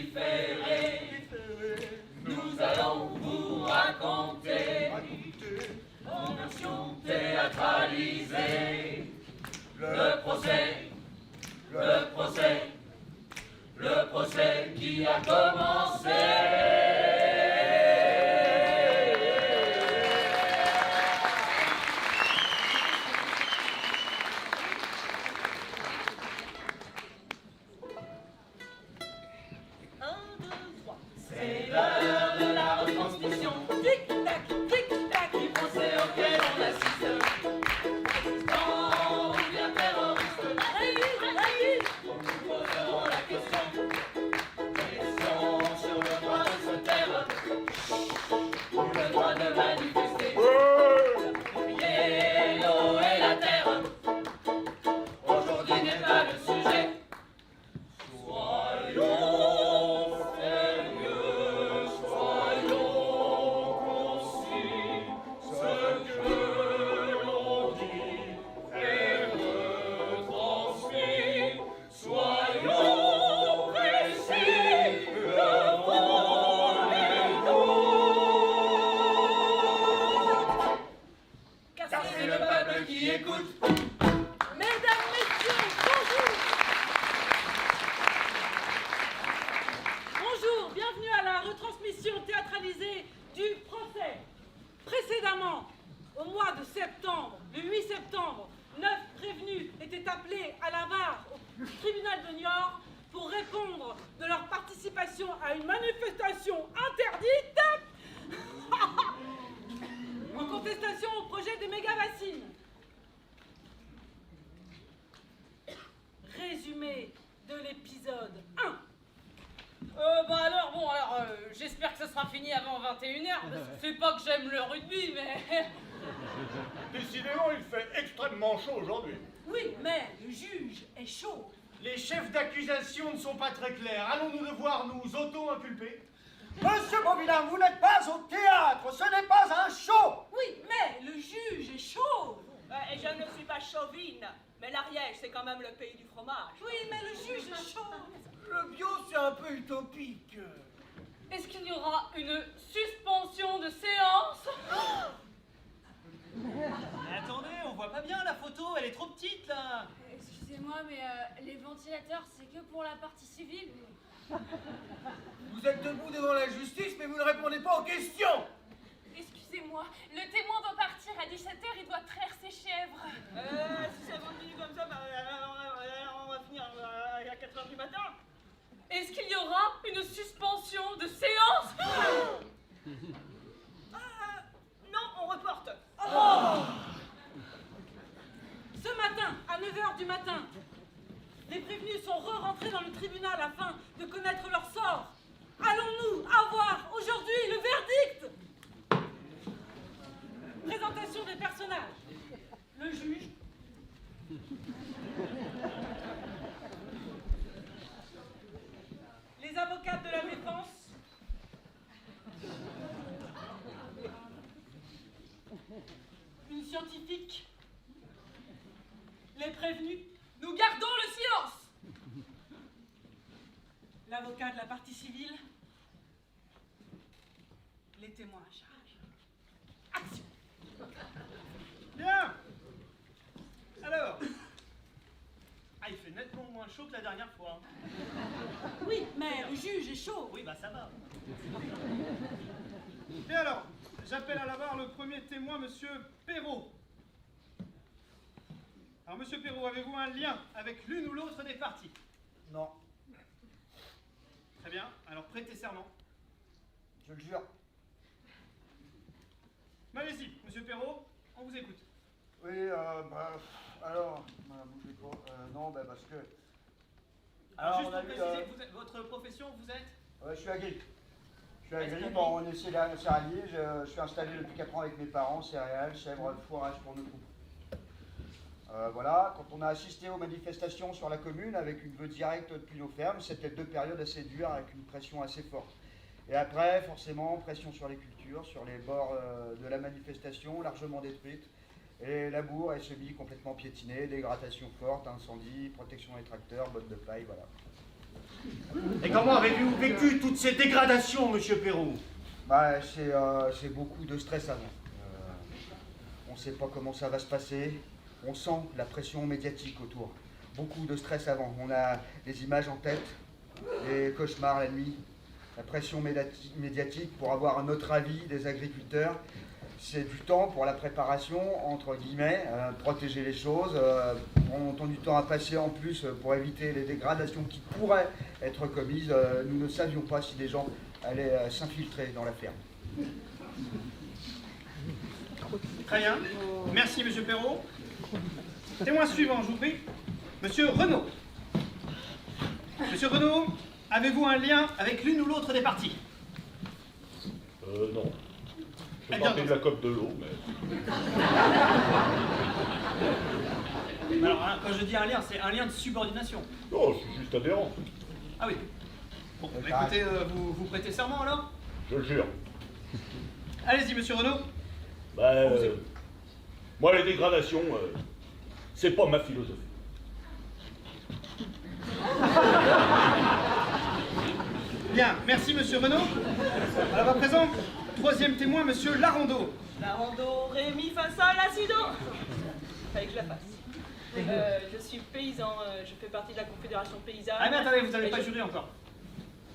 différé, nous allons vous raconter en version théâtralisée le procès, le procès, le procès qui a commencé. C'est l'heure de la retransmission. Tic-tac, tic-tac, du procès auquel on assiste. Résistants ou bien terroristes, nous poserons la question. Question sur le droit de se taire, ou le droit de manifester. Crier l'eau et la terre. Aujourd'hui n'est pas le sujet. Soyons sérieux, soyons concis, ce que l'on dit est retransmis. Soyons précis, levons les doutes. Car c'est le peuple qui écoute. Mesdames, Messieurs, bonjour. Bonjour, bienvenue à la retransmission théâtralisée du procès. Précédemment, au mois de septembre, le 8 septembre, 9 prévenus étaient appelés à la barre au tribunal de Niort pour répondre de leur participation à une manifestation interdite en contestation au projet des méga-bassines. Résumé de l'épisode 1. J'espère que ce sera fini avant 21h, parce que c'est pas que j'aime le rugby, mais... Décidément, il fait extrêmement chaud aujourd'hui. Oui, mais le juge est chaud. Les chefs d'accusation ne sont pas très clairs. Allons-nous devoir nous auto-inculper? Monsieur Beauvillain, vous n'êtes pas au théâtre, ce n'est pas un show. Oui, mais le juge est chaud. Et je ne suis pas chauvine, mais l'Ariège, c'est quand même le pays du fromage. Oui, mais le juge est chaud. Le bio, c'est un peu utopique. Est-ce qu'il y aura une suspension de séance? Mais attendez, on voit pas bien la photo, elle est trop petite là. Excusez-moi, mais les ventilateurs, c'est que pour la partie civile. Vous êtes debout devant la justice, mais vous ne répondez pas aux questions. Excusez-moi, le témoin doit partir à 17h, il doit traire ses chèvres. Si ça continue comme ça, on va finir à 4h du matin. Est-ce qu'il y aura une suspension de séance? Non, on reporte. Ce matin, à 9h du matin, les prévenus sont re-rentrés dans le tribunal afin de connaître leur sort. Allons-nous avoir aujourd'hui le verdict? Présentation des personnages. Le juge. Les avocates de la défense. Une scientifique. Les prévenus. Nous gardons le silence. L'avocat de la partie civile. Les témoins à charge. Action. Bien. Alors. Ah, il fait nettement moins chaud que la dernière fois. Oui, mais le juge est chaud. Oui, bah ça va. Et alors, j'appelle à la barre le premier témoin, monsieur Perrault. Alors, monsieur Perrault, avez-vous un lien avec l'une ou l'autre des parties? Non, Très bien, alors prêtez serment. je le jure. Allez-y, monsieur Perrault, on vous écoute. Oui, alors, bougez pas. Non, parce que... Alors, juste on a pour eu, préciser, votre profession, vous êtes? je suis agri. Je suis agri, Est-ce bon, on est céréalier, je suis installé depuis 4 ans avec mes parents, céréales, chèvres, fourrage pour nos troupes. Voilà, quand on a assisté aux manifestations sur la commune avec une vue directe depuis nos fermes, c'était 2 périodes assez dures avec une pression assez forte. Et après, forcément, pression sur les cultures, sur les bords de la manifestation, largement détruites, et labour et semis complètement piétinés, dégradation forte, incendie, protection des tracteurs, bottes de paille, voilà. Et comment avez-vous vécu toutes ces dégradations, monsieur Perrault? Bah, c'est beaucoup de stress avant. On ne sait pas comment ça va se passer. On sent la pression médiatique autour. Beaucoup de stress avant. On a les images en tête, les cauchemars la nuit, la pression médiatique pour avoir un autre avis des agriculteurs. C'est du temps pour la préparation, entre guillemets, protéger les choses. On a du temps à passer en plus pour éviter les dégradations qui pourraient être commises. Nous ne savions pas si des gens allaient s'infiltrer dans la ferme. Très bien. Merci, monsieur Perrault. Témoin suivant, je vous prie. Monsieur Renaud. Monsieur Renaud, avez-vous un lien avec l'une ou l'autre des parties? Non. Je Eh fais bien, partie de la COP de l'eau, mais... Alors, hein, quand je dis un lien, c'est un lien de subordination. Non, je suis juste adhérent. Ah oui. Bon, bah, écoutez, vous prêtez serment alors? Je le jure. Allez-y, monsieur Renaud. Bah, moi, les dégradations, c'est pas ma philosophie. Bien, merci monsieur Renaud. Alors à présent, troisième témoin, monsieur Larondeau. Larondeau, ré, mi, fa, sol, la, si, do. Fallait que je la fasse. Je suis paysan, je fais partie de la Confédération paysanne. Ah mais attendez, vous n'avez Et pas je- juré encore.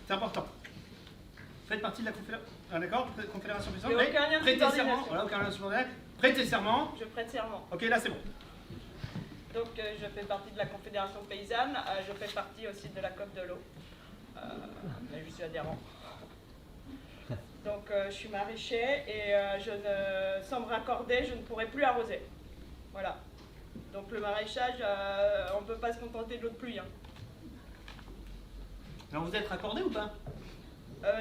C'est important. Vous faites partie de la Confédération... Ah d'accord, Confédération paysanne. J'ai aucun lien de Prêtez serment. subordination. Voilà, aucun lien de subordination. Prêtez serment. Je prête serment. Ok, là c'est bon. Donc je fais partie de la Confédération paysanne, je fais partie aussi de la COP de l'eau. Mais je suis adhérent. Donc je suis maraîcher et sans me raccorder, je ne pourrai plus arroser. Voilà. Donc le maraîchage, on ne peut pas se contenter de l'eau de pluie. Hein. Alors vous êtes raccordé ou pas?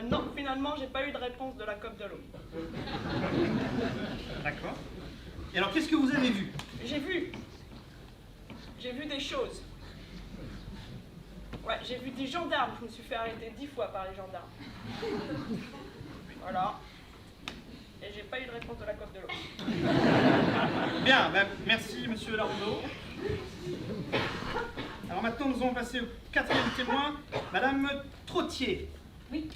Non, finalement, j'ai pas eu de réponse de la COP de l'eau. D'accord. Et alors qu'est-ce que vous avez vu? J'ai vu des choses. Ouais, j'ai vu des gendarmes. Je me suis fait arrêter 10 fois par les gendarmes. Voilà. Et j'ai pas eu de réponse de la COP de l'eau. Bien, ben, merci monsieur Larondeau. Alors maintenant nous allons passer au quatrième témoin, madame Trottier. Oui,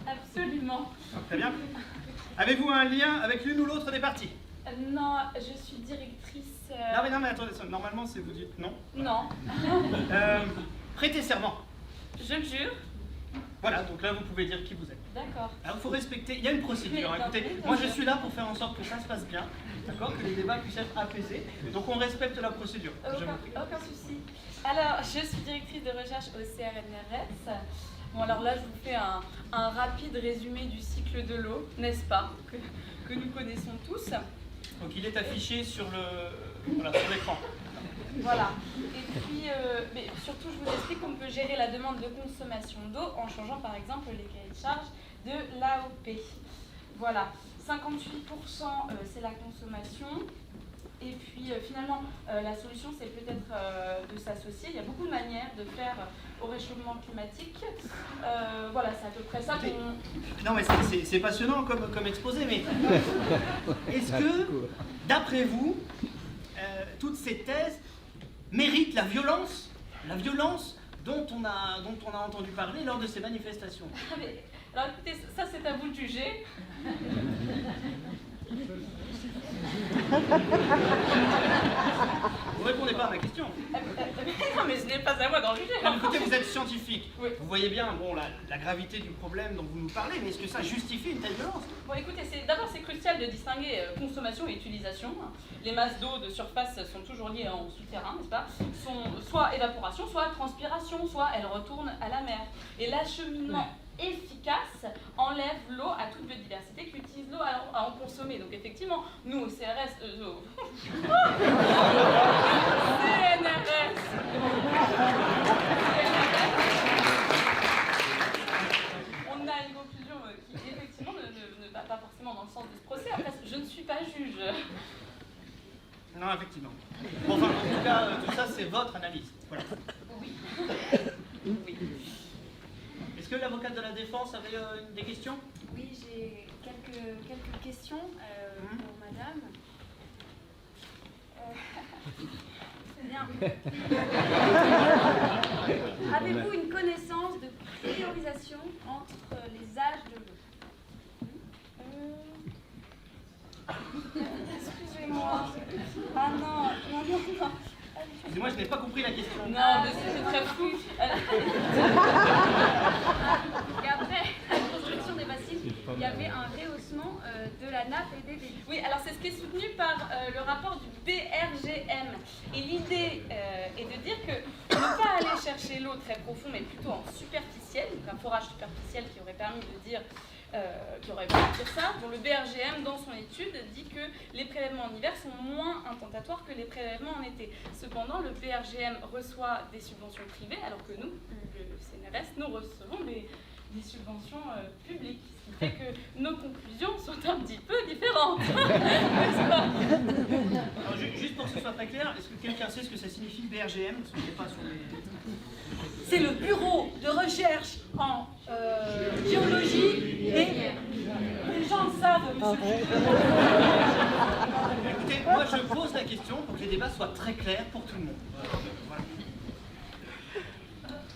absolument. Très bien. Avez-vous un lien avec l'une ou l'autre des parties? Non, je suis directrice... Non mais attendez, normalement c'est vous dites non. Non. Prêtez serment. Je le jure. Voilà, donc là vous pouvez dire qui vous êtes. D'accord. Alors il faut respecter, il y a une procédure. Oui, Écoutez, bien moi sûr. je suis là pour faire en sorte que ça se passe bien, d'accord, que les débats puissent être apaisés. Donc on respecte la procédure. Je vous prie. Aucun souci. Alors, je suis directrice de recherche au CRNRS. Bon, alors là, je vous fais un rapide résumé du cycle de l'eau, n'est-ce pas, que nous connaissons tous. Donc il est affiché sur l'écran. Voilà. Et puis, mais surtout, je vous explique qu'on peut gérer la demande de consommation d'eau en changeant, par exemple, les cahiers de charge de l'AOP. Voilà. 58%, c'est la consommation. Et puis finalement, la solution, c'est peut-être de s'associer. Il y a beaucoup de manières de faire au réchauffement climatique. Voilà, c'est à peu près ça qu'on... Non mais c'est passionnant comme exposé, mais est-ce que, d'après vous, toutes ces thèses méritent la violence dont on a entendu parler lors de ces manifestations? Ah, mais, alors écoutez, ça c'est à vous de juger. Vous répondez pas à ma question. Non mais ce n'est pas à moi d'en juger. Non, écoutez, vous êtes scientifique. Oui. Vous voyez bien la gravité du problème dont vous nous parlez, mais est-ce que ça justifie une telle violence? Bon écoutez, d'abord c'est crucial de distinguer consommation et utilisation. Les masses d'eau de surface sont toujours liées en souterrain, n'est-ce pas? Sont soit évaporation, soit transpiration, soit elles retournent à la mer. Et l'acheminement efficace enlève l'eau à toute biodiversité qui utilise l'eau à en consommer. Donc effectivement, nous au CRS, on a une conclusion qui effectivement ne va pas forcément dans le sens de ce procès. Après, je ne suis pas juge. Non, effectivement. Bon, enfin, en tout cas, tout ça, c'est votre analyse. Voilà. Oui. Oui. Est-ce que l'avocate de la défense avait des questions? Oui, j'ai quelques questions pour madame. Bien. Avez-vous une connaissance de priorisation entre les âges de l'eau? Excusez-moi. Ah non. Excusez-moi, je n'ai pas compris la question. Non, mais c'est très fou. Qu'après la construction des bassines, il y avait un rehaussement de la nappe et des débits. Oui, alors c'est ce qui est soutenu par le rapport du BRGM. Et l'idée est de dire que ne pas aller chercher l'eau très profonde, mais plutôt en superficiel, donc un forage superficiel qui aurait permis de dire, qui aurait pu dire ça, dont le BRGM, dans son étude, dit que les prélèvements en hiver sont moins intentatoires que les prélèvements en été. Cependant, le BRGM reçoit des subventions privées, alors que nous, le CNRS, nous recevons des subventions publiques. Ce qui fait que nos conclusions sont un petit peu différentes. Alors, juste pour que ce soit très clair, est-ce que quelqu'un sait ce que ça signifie BRGM? Parce que je n'ai pas sur les... C'est le bureau de recherche en géologie et les gens le savent, monsieur. Écoutez, moi je pose la question pour que les débats soient très clairs pour tout le monde. Voilà.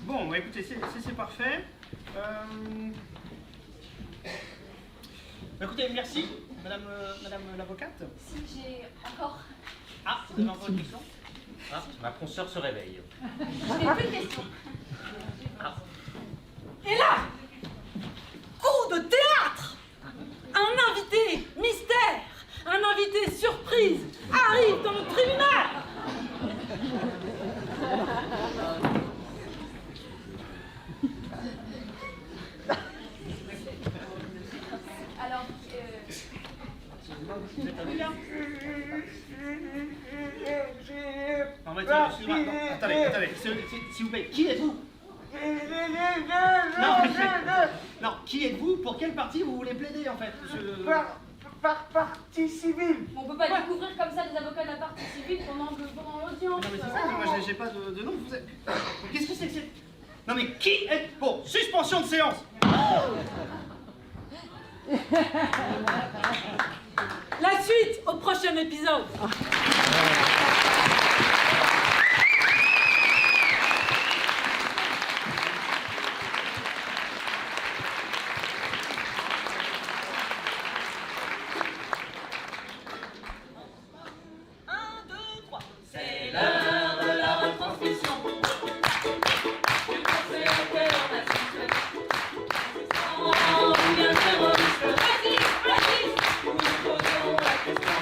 Bon, bah, écoutez, c'est parfait. Écoutez, merci, madame l'avocate. Si j'ai encore... Ah, vous avez encore une question? Ah, ma consoeur se réveille. Je n'ai plus de questions. Et là, coup de théâtre, un invité mystère, un invité surprise arrive dans le tribunal. Alors, Non, mais excusez-moi, non, attendez, s'il vous plaît, qui êtes-vous? Non, qui êtes-vous? Pour quelle partie vous voulez plaider en fait, monsieur? Par partie civile. on peut pas découvrir comme ça des avocats de la partie civile pendant l'audience. Non mais c'est ça, mais moi j'ai pas de nom, vous êtes... Qu'est-ce que c'est que c'est? Non mais qui êtes... Bon, suspension de séance. La suite au prochain épisode. C'est l'heure de la retransmission du procès auquel on assiste. Ou bien terroriste, nous nous poserons la question.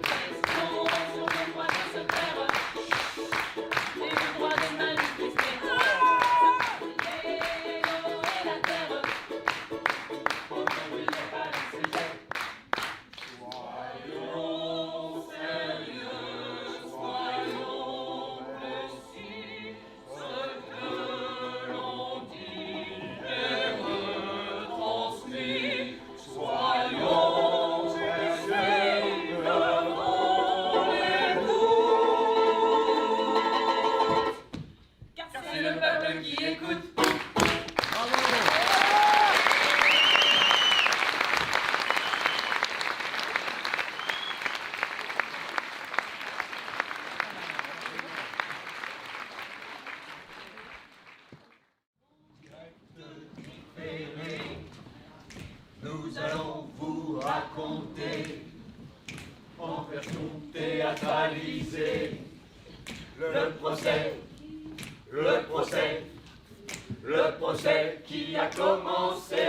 Question sur le droit de se taire et le droit de manifester. Et l'eau et la terre, aujourd'hui n'est pas le sujet. Soyons sérieux, soyons précis, ce que l'on dit est retransmis. Soyons sérieux, levons les doutes, car c'est le peuple qui écoute. Nous allons vous raconter en version théâtralisée le procès qui a commencé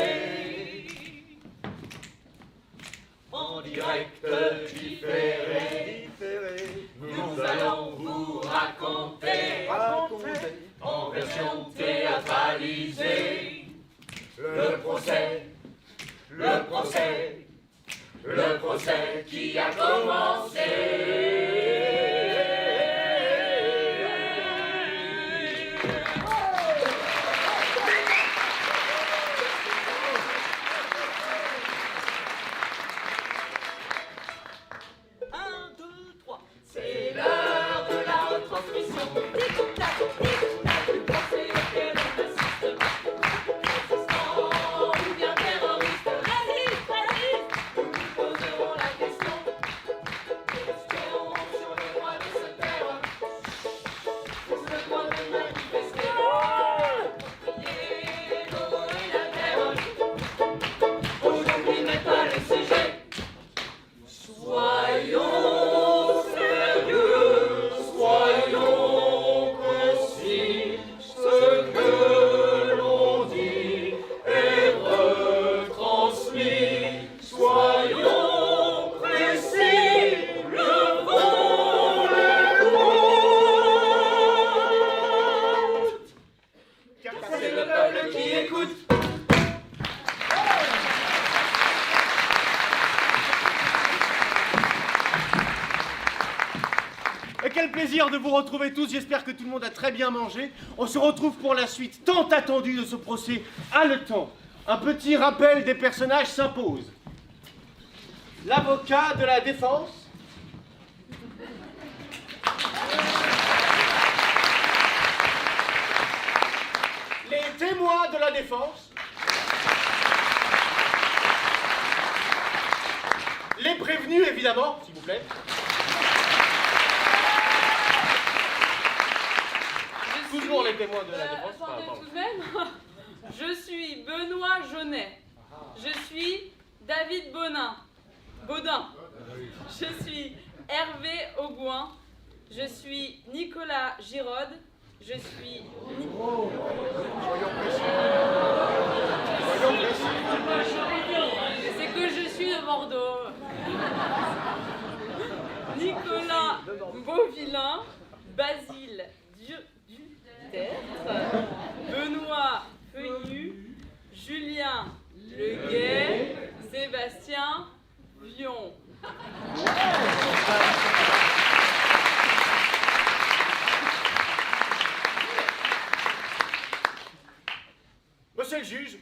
en direct différé. Nous allons vous raconter en version théâtralisée le procès qui a commencé. C'est l'heure de la retransmission. Tic-tac, tic-tac, du procès auquel on assiste. Résistant ou bien terroriste, nous nous poserons la question. Question plaisir de vous retrouver tous. J'espère que tout le monde a très bien mangé. On se retrouve pour la suite tant attendue de ce procès haletant. Un petit rappel des personnages s'impose. L'avocat de la défense. Les témoins de la défense. Les prévenus, évidemment, s'il vous plaît. Toujours les témoins de la défense. Attendez tout de même. Je suis Benoît Jaunet. Je suis David Baudin. Je suis Hervé Augouin. Je suis Nicolas Giraud. Je suis... C'est que je suis de Bordeaux. Nicolas Beauvillain. Basile Dutertre. Benoît Feuillu. Julien Leguet. Sébastien Vion. Monsieur le juge.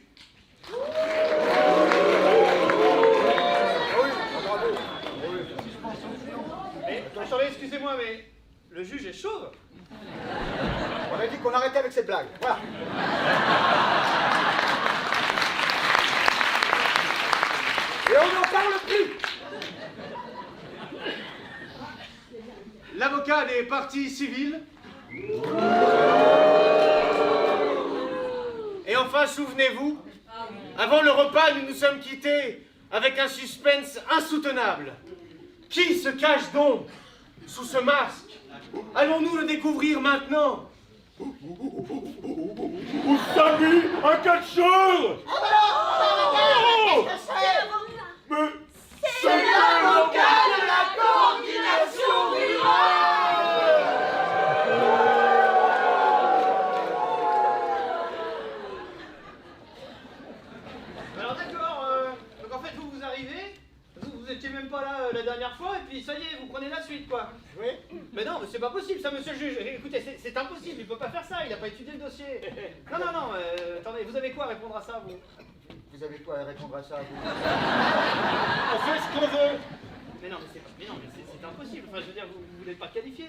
Mais, attendez, excusez-moi, mais le juge est chauve. On a dit qu'on arrêtait avec cette blague. Voilà. Et on n'en parle plus. L'avocat des parties civiles. Et enfin, souvenez-vous, avant le repas, nous nous sommes quittés avec un suspense insoutenable. Qui se cache donc sous ce masque? Allons-nous le découvrir maintenant? Salut, un catcheur! Mais C'est l'avocat de la coordination rurale. Alors d'accord, donc en fait vous arrivez, vous étiez même pas là la dernière fois, et puis ça y est, vous prenez la suite quoi. Oui. Mais non, mais c'est pas possible ça, monsieur le juge. Écoutez, c'est impossible, il peut pas faire ça, il a pas étudié le dossier. Non, attendez, vous avez quoi à répondre à ça, vous? Vous avez quoi à répondre à ça, vous? On fait ce qu'on veut. Mais non, mais c'est impossible, enfin je veux dire, vous n'êtes pas qualifié.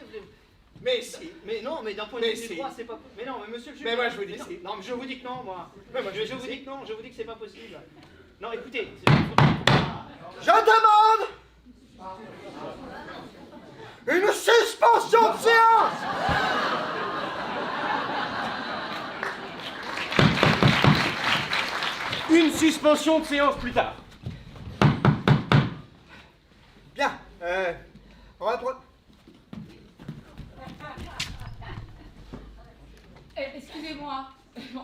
Mais si. Mais non, mais d'un point de vue du droit, c'est pas... Mais non, mais monsieur le juge... Mais moi je vous dis non, si. non, mais je vous dis que non, moi. Mais moi, je vous dis que non, je vous dis que c'est pas possible. Non, écoutez... Je demande une suspension de séance. Une suspension de séance plus tard. Bien, on va prendre... Excusez-moi,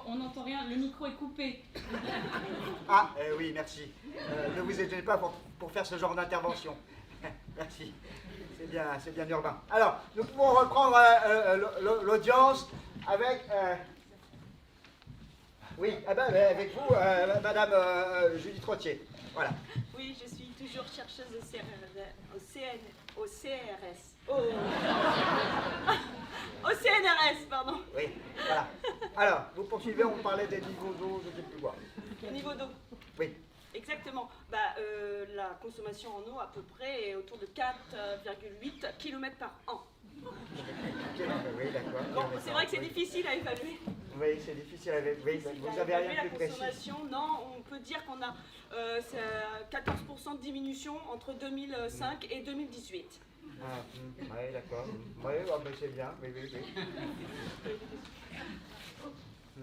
on n'entend rien, le micro est coupé. Ah, oui, merci. Ne vous étonnez pas pour faire ce genre d'intervention. Merci. C'est bien urbain. Alors, nous pouvons reprendre l'audience avec... Oui, avec vous, Madame Julie Trottier. Voilà. Oui, je suis toujours chercheuse au CNRS, pardon. Oui, voilà. Alors, vous poursuivez, on parlait des niveaux d'eau, je ne sais plus quoi. Niveau d'eau. Oui. Exactement. La consommation en eau à peu près est autour de 4,8 km par an. Oui, d'accord. Bon, c'est vrai que c'est difficile à évaluer. Oui, c'est difficile à évaluer. Oui, vous avez rien de plus précis. La consommation, non, on peut dire qu'on a 14% de diminution entre 2005 et 2018. Ah, oui, d'accord. Oui, c'est bien. Oui.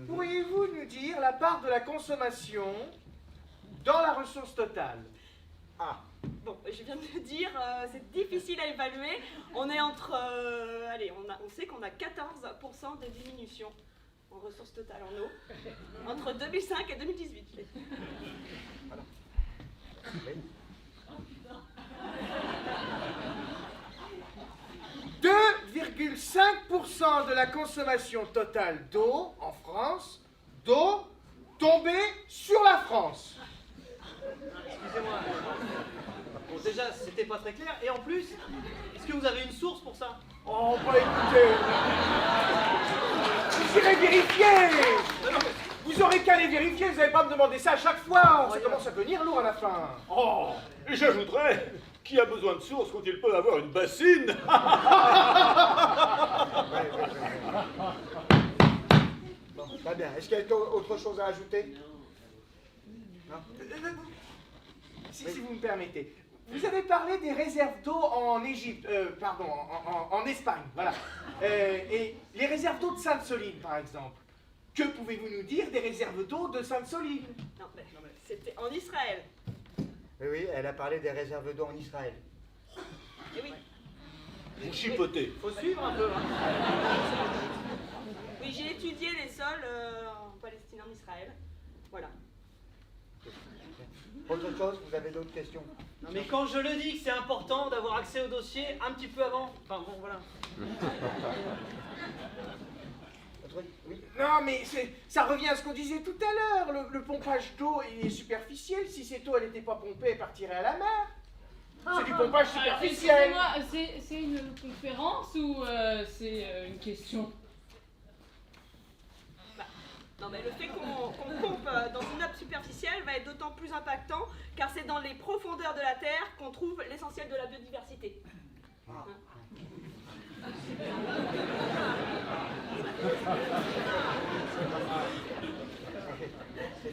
Pourriez-vous nous dire la part de la consommation dans la ressource totale? Ah, bon, je viens de le dire, c'est difficile à évaluer. On est entre... on sait qu'on a 14% de diminution en ressources totales en eau entre 2005 et 2018. Voilà. Oui. 2,5% de la consommation totale d'eau en France, d'eau tombée sur la France. Excusez-moi. Bon, déjà, c'était pas très clair. Et en plus, est-ce que vous avez une source pour ça? Oh, bah écoutez, vous irez vérifier. Vous aurez qu'à les vérifier, vous n'allez pas me demander ça à chaque fois. Ça commence à devenir lourd à la fin. Oh, et j'ajouterais, qui a besoin de source quand il peut avoir une bassine? Bon, très bien. Est-ce qu'il y a autre chose à ajouter? Non? Si vous me permettez. Vous avez parlé des réserves d'eau en Égypte, pardon, en Espagne, voilà. Et les réserves d'eau de Sainte-Soline, par exemple. Que pouvez-vous nous dire des réserves d'eau de Sainte-Soline? Non, mais c'était en Israël. Oui, elle a parlé des réserves d'eau en Israël. Eh oui. Vous chipotez. Faut suivre un peu. Hein. Oui, j'ai étudié les sols en Palestine, en Israël. Voilà. Autre chose, vous avez d'autres questions? Non, mais quand je le dis que c'est important d'avoir accès au dossier un petit peu avant. Enfin bon, voilà. Oui. Non, mais ça revient à ce qu'on disait tout à l'heure. Le pompage d'eau est superficiel. Si cette eau, elle n'était pas pompée, elle partirait à la mer. C'est du pompage superficiel. Excusez-moi, c'est une conférence ou c'est une question? Non, mais le fait qu'on pompe dans une nappe superficielle va être d'autant plus impactant car c'est dans les profondeurs de la Terre qu'on trouve l'essentiel de la biodiversité.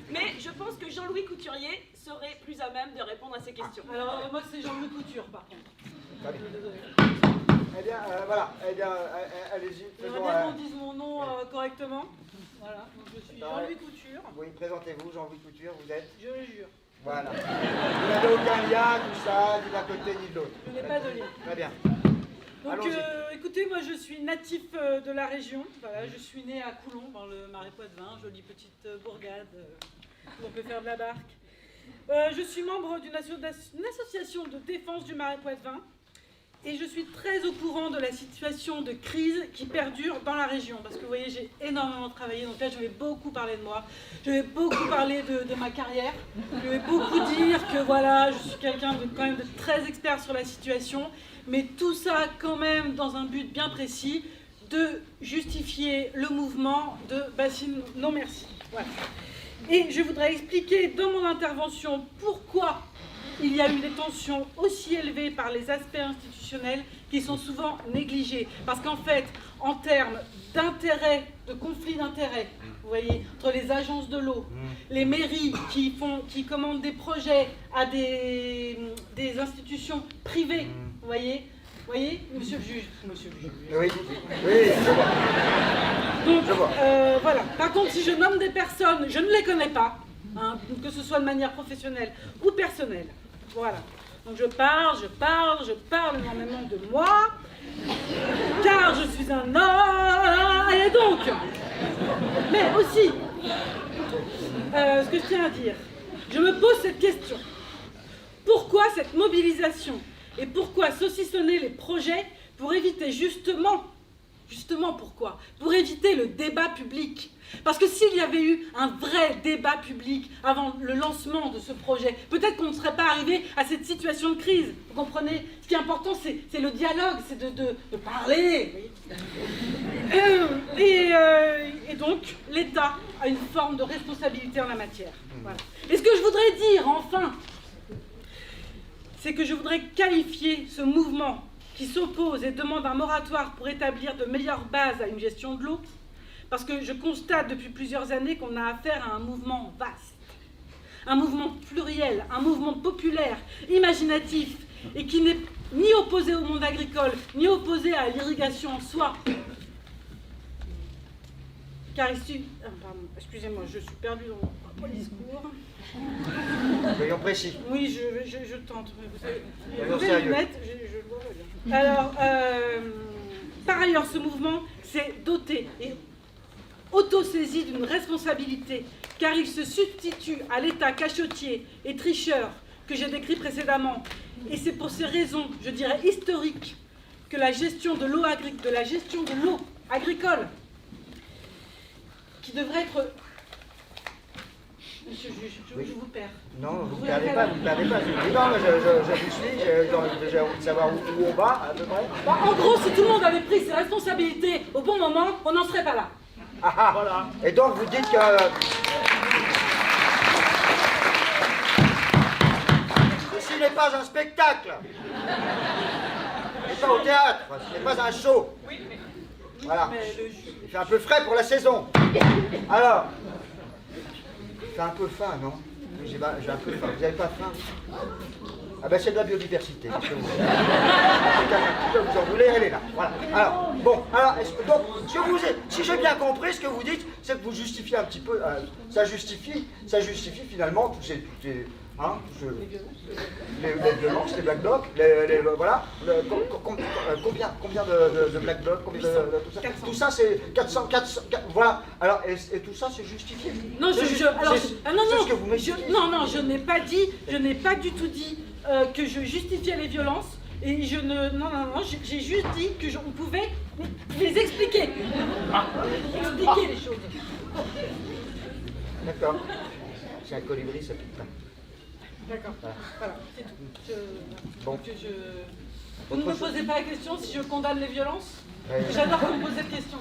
Mais je pense que Jean-Louis Couturier serait plus à même de répondre à ces questions. Alors, moi, c'est Jean-Louis Couture, par contre. Eh bien, voilà. Eh bien, allez-y. J'aimerais bien qu'on dise mon nom correctement. Voilà, donc je suis Jean-Louis Couture. Oui, présentez-vous, Jean-Louis Couture, vous êtes? Je le jure. Voilà. Vous n'avez aucun lien, tout ça, ni d'un côté ni de l'autre. Je n'ai pas de lien. Très bien. Donc, écoutez, moi je suis natif de la région. Voilà, je suis né à Coulon, dans le Marais Poitevin, jolie petite bourgade où on peut faire de la barque. Je suis membre d'une association de défense du Marais Poitevin et je suis très au courant de la situation de crise qui perdure dans la région. Parce que vous voyez, j'ai énormément travaillé, donc là je vais beaucoup parler de moi. Je vais beaucoup parler de ma carrière. Je vais beaucoup dire que voilà, je suis quelqu'un de quand même de très expert sur la situation. Mais tout ça quand même dans un but bien précis de justifier le mouvement de Bassine non merci. Voilà. Et je voudrais expliquer dans mon intervention pourquoi il y a eu des tensions aussi élevées par les aspects institutionnels qui sont souvent négligés. Parce qu'en fait, en termes d'intérêt, de conflit d'intérêts, vous voyez, entre les agences de l'eau, les mairies qui commandent des projets à des institutions privées, vous voyez, monsieur le juge. Oui, je vois. Donc, voilà. Par contre, si je nomme des personnes, je ne les connais pas, hein, que ce soit de manière professionnelle ou personnelle. Voilà. Donc je parle énormément de moi, car je suis un homme. Et donc, mais aussi, ce que je tiens à dire, je me pose cette question. Pourquoi cette mobilisation? Et pourquoi saucissonner les projets pour éviter justement pourquoi? Pour éviter le débat public. Parce que s'il y avait eu un vrai débat public avant le lancement de ce projet, peut-être qu'on ne serait pas arrivé à cette situation de crise. Vous comprenez? Ce qui est important, c'est le dialogue, c'est de parler. Et donc, l'État a une forme de responsabilité en la matière. Voilà. Et ce que je voudrais dire, enfin, c'est que je voudrais qualifier ce mouvement qui s'oppose et demande un moratoire pour établir de meilleures bases à une gestion de l'eau, parce que je constate depuis plusieurs années qu'on a affaire à un mouvement vaste, un mouvement pluriel, un mouvement populaire, imaginatif, et qui n'est ni opposé au monde agricole, ni opposé à l'irrigation en soi. Car ici, pardon, excusez-moi, je suis perdue dans mon discours. Soyons précis. Oui, je tente. Vous savez, Soyons les sérieux. lunettes, je le vois bien. Alors, par ailleurs, ce mouvement s'est doté et auto-saisi d'une responsabilité, car il se substitue à l'État cachotier et tricheur que j'ai décrit précédemment. Et c'est pour ces raisons, je dirais historiques, que la gestion de l'eau agricole, qui devrait être Monsieur le juge, je vous perds. Non, vous ne perdez pas, vous ne perdez pas. Non, mais je vous suis, j'ai envie de savoir où on va, à peu près. Bah, en gros, si tout le monde avait pris ses responsabilités au bon moment, on n'en serait pas là. Ah ah, voilà. Et donc vous dites que... Ceci n'est pas un spectacle. Ce n'est pas au théâtre, ce n'est pas un show. Oui, mais... Voilà. Mais le juge... Il fait un peu frais pour la saison. Alors, il fait un peu faim, non? J'ai un peu faim. Vous n'avez pas faim? Ah ben c'est de la biodiversité. Qu'est-ce que vous voulez? Vous en voulez, elle est là. Voilà. Alors, bon, alors, donc, si j'ai bien compris, ce que vous dites, c'est que vous justifiez un petit peu, ça justifie finalement tous ces hein, les violences, les black blocs, voilà, combien de black blocs, combien de tout ça? Tout ça c'est 400, voilà. Alors, et tout ça c'est justifié? Non, ce que vous non, je n'ai pas dit, je n'ai pas du tout dit que je justifiais les violences. Et je ne... Non, j'ai juste dit que on pouvait les expliquer. Expliquer les choses. D'accord. C'est un colibri, ça pique pas. D'accord. Voilà, c'est tout. Bon. Vous ne me posez pas la question si je condamne les violences? J'adore qu'on me pose cette question.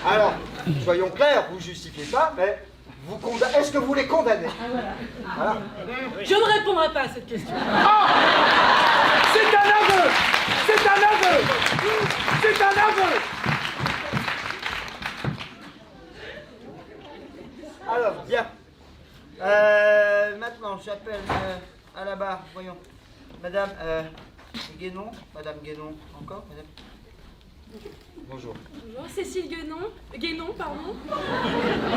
Alors, soyons clairs, vous ne justifiez pas, mais... Est-ce que vous les condamnez? Voilà. Je ne répondrai pas à cette question. Ah, c'est un aveu! C'est un aveu! C'est un aveu! Alors, bien. Maintenant, j'appelle à la barre, voyons. Madame Guénon. Madame Guénon, encore, madame? Bonjour. Bonjour, Cécile Guénon, pardon.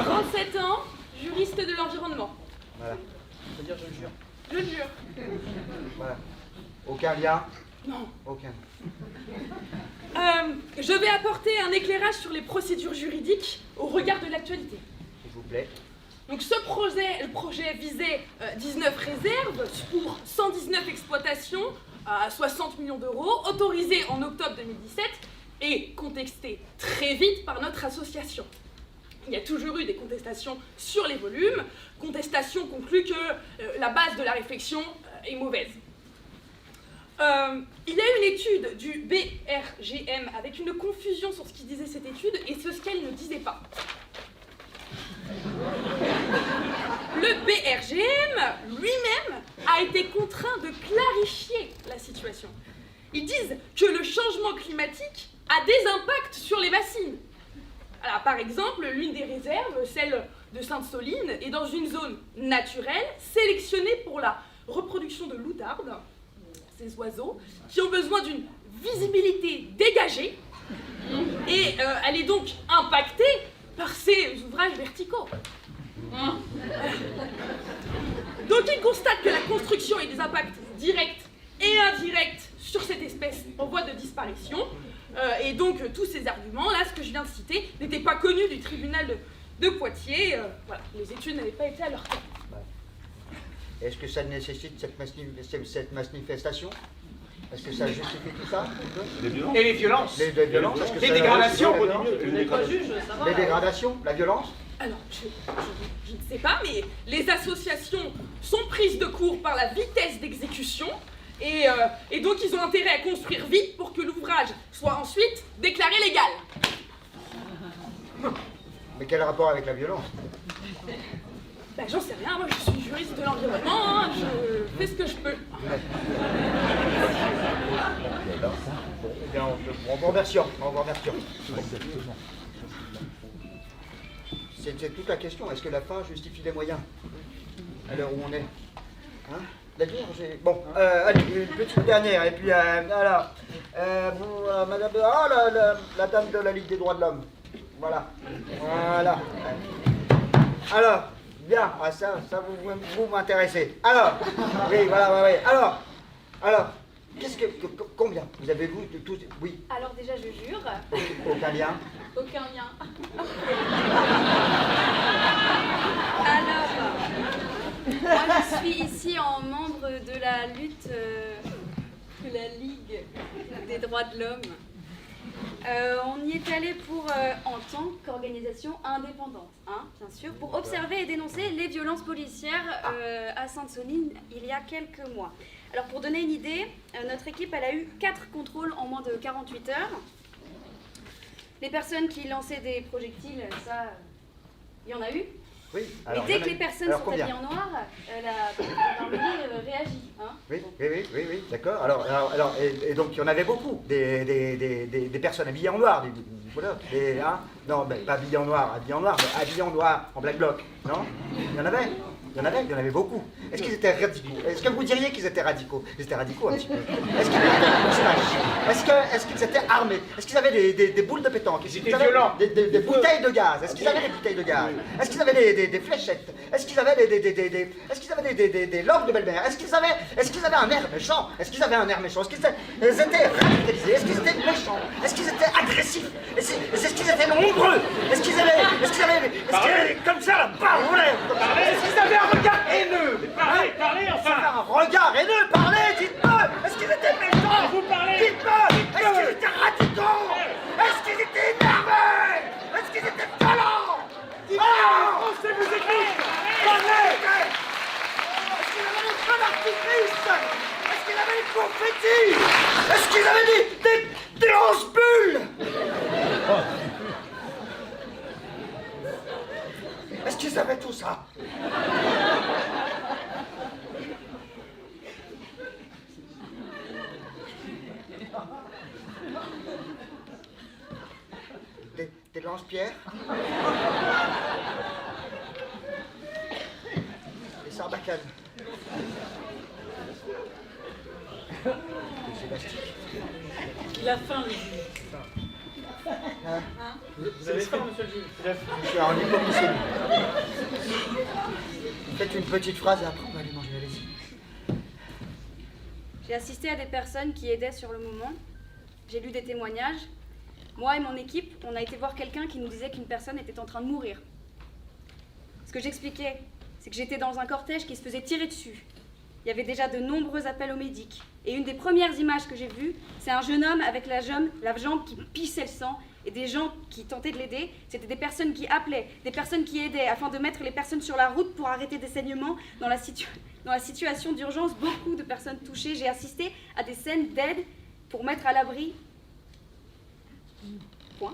37 ans, juriste de l'environnement. Voilà. Ça veut dire je le jure. Je le jure. Voilà. Aucun lien? Non. Aucun. Je vais apporter un éclairage sur les procédures juridiques au regard de l'actualité. S'il vous plaît. Donc le projet visait 19 réserves pour 119 exploitations à 60 millions d'euros, autorisées en octobre 2017 et contestées très vite par notre association. Il y a toujours eu des contestations sur les volumes, contestations concluent que la base de la réflexion est mauvaise. Il y a eu une étude du BRGM avec une confusion sur ce qui disait cette étude et ce qu'elle ne disait pas. Le BRGM lui-même a été contraint de clarifier la situation. Ils disent que le changement climatique a des impacts sur les bassines. Alors, par exemple, l'une des réserves, celle de Sainte-Soline, est dans une zone naturelle sélectionnée pour la reproduction de loutardes, ces oiseaux, qui ont besoin d'une visibilité dégagée, et elle est donc impactée par ces ouvrages verticaux. Donc ils constatent que la construction a des impacts directs et indirects sur cette espèce en voie de disparition, et donc tous ces arguments-là, ce que je viens de citer, n'étaient pas connus du tribunal de Poitiers. Voilà, les études n'avaient pas été à leur temps. Est-ce que ça nécessite cette manifestation? Est-ce que ça justifie tout ça? Et les violences? Les violences? Les dégradations? Les dégradations? La violence? Alors, je ne sais pas, mais les associations sont prises de court par la vitesse d'exécution et donc ils ont intérêt à construire vite pour que l'ouvrage soit ensuite déclaré légal. Mais quel rapport avec la violence? Ben, j'en sais rien, moi je suis juriste de l'environnement, hein, je fais ce que je peux. Eh bien, on vous remercie. C'est toute la question. Est-ce que la fin justifie les moyens? À l'heure où on est. Hein? D'ailleurs, bon, allez, une petite dernière. Et puis, alors, madame, la dame de la Ligue des droits de l'homme. Voilà. Alors, bien, ça vous m'intéressez. Alors, oui, voilà, oui. Alors, combien vous avez-vous de tous? Oui. Alors déjà, je jure. Aucun lien? Aucun lien. Alors, moi je suis ici en membre de la lutte de la Ligue des droits de l'homme. On y est allé pour, en tant qu'organisation indépendante, hein, bien sûr, pour observer et dénoncer les violences policières à Sainte-Soline il y a quelques mois. Alors pour donner une idée, notre équipe elle a eu 4 contrôles en moins de 48 heures. Les personnes qui lançaient des projectiles, ça, il y en a eu. Oui. Mais dès que les personnes sont habillées en noir, la gendarmerie réagit. Hein. Oui, d'accord. Alors, et donc il y en avait beaucoup, des personnes habillées en noir, hein, non, ben, pas habillées en noir, mais habillées en noir, en black bloc, non? Il y en avait beaucoup. Est-ce qu'ils étaient radicaux? Est-ce que vous diriez qu'ils étaient radicaux? Ils étaient radicaux un petit peu. Est-ce qu'ils étaient armés? Est-ce qu'ils avaient des boules de pétanque? Est-ce qu'ils avaient des bouteilles de gaz? Est-ce qu'ils avaient des bouteilles de gaz? Est-ce qu'ils avaient des fléchettes? Est-ce qu'ils avaient des langues de belle-mère? Est-ce qu'ils avaient un air méchant? Est-ce qu'ils étaient radicalisés? Est-ce qu'ils étaient méchants? Est-ce qu'ils étaient agressifs? Est-ce qu'ils étaient nombreux? Est-ce qu'ils avaient comme ça la barre en l'air? Est-ce qu'ils avaient un regard haineux? Parlez, enfin! Un regard haineux, parlez, dites-moi! Est-ce qu'ils étaient méchants? Vous parlez! Dites-moi! Est-ce qu'ils étaient radicaux? Est-ce qu'ils étaient énervés? Est-ce qu'ils étaient violents? On sait vous écoute! Parlez! Est-ce qu'ils avaient des feux d'artifice? Est-ce qu'ils avaient des confettis? Est-ce qu'ils avaient des lance-bulles? Est-ce qu'ils avaient tout ça? Des lance-pierres? Des sarbacanes? Des élastiques? Il a faim, le juge. Hein? Vous avez faim, monsieur le juge? Je suis en hypoglycémie. Faites une petite phrase et après on va aller manger, allez-y. J'ai assisté à des personnes qui aidaient sur le moment. J'ai lu des témoignages. Moi et mon équipe, on a été voir quelqu'un qui nous disait qu'une personne était en train de mourir. Ce que j'expliquais, c'est que j'étais dans un cortège qui se faisait tirer dessus. Il y avait déjà de nombreux appels aux médics. Et une des premières images que j'ai vues, c'est un jeune homme avec la jambe qui pissait le sang et des gens qui tentaient de l'aider. C'était des personnes qui appelaient, des personnes qui aidaient afin de mettre les personnes sur la route pour arrêter des saignements. Dans la situation d'urgence, beaucoup de personnes touchées. J'ai assisté à des scènes d'aide pour mettre à l'abri. Point.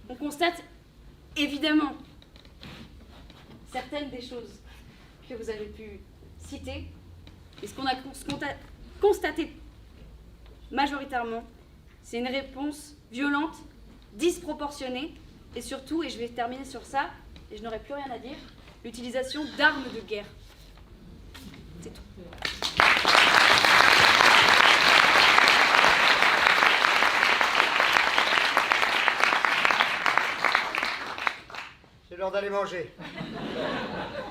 On constate évidemment certaines des choses que vous avez pu citer. Et ce qu'on a constaté majoritairement, c'est une réponse violente, disproportionnée, et surtout, et je vais terminer sur ça, et je n'aurai plus rien à dire, l'utilisation d'armes de guerre. C'est tout. C'est l'heure d'aller manger.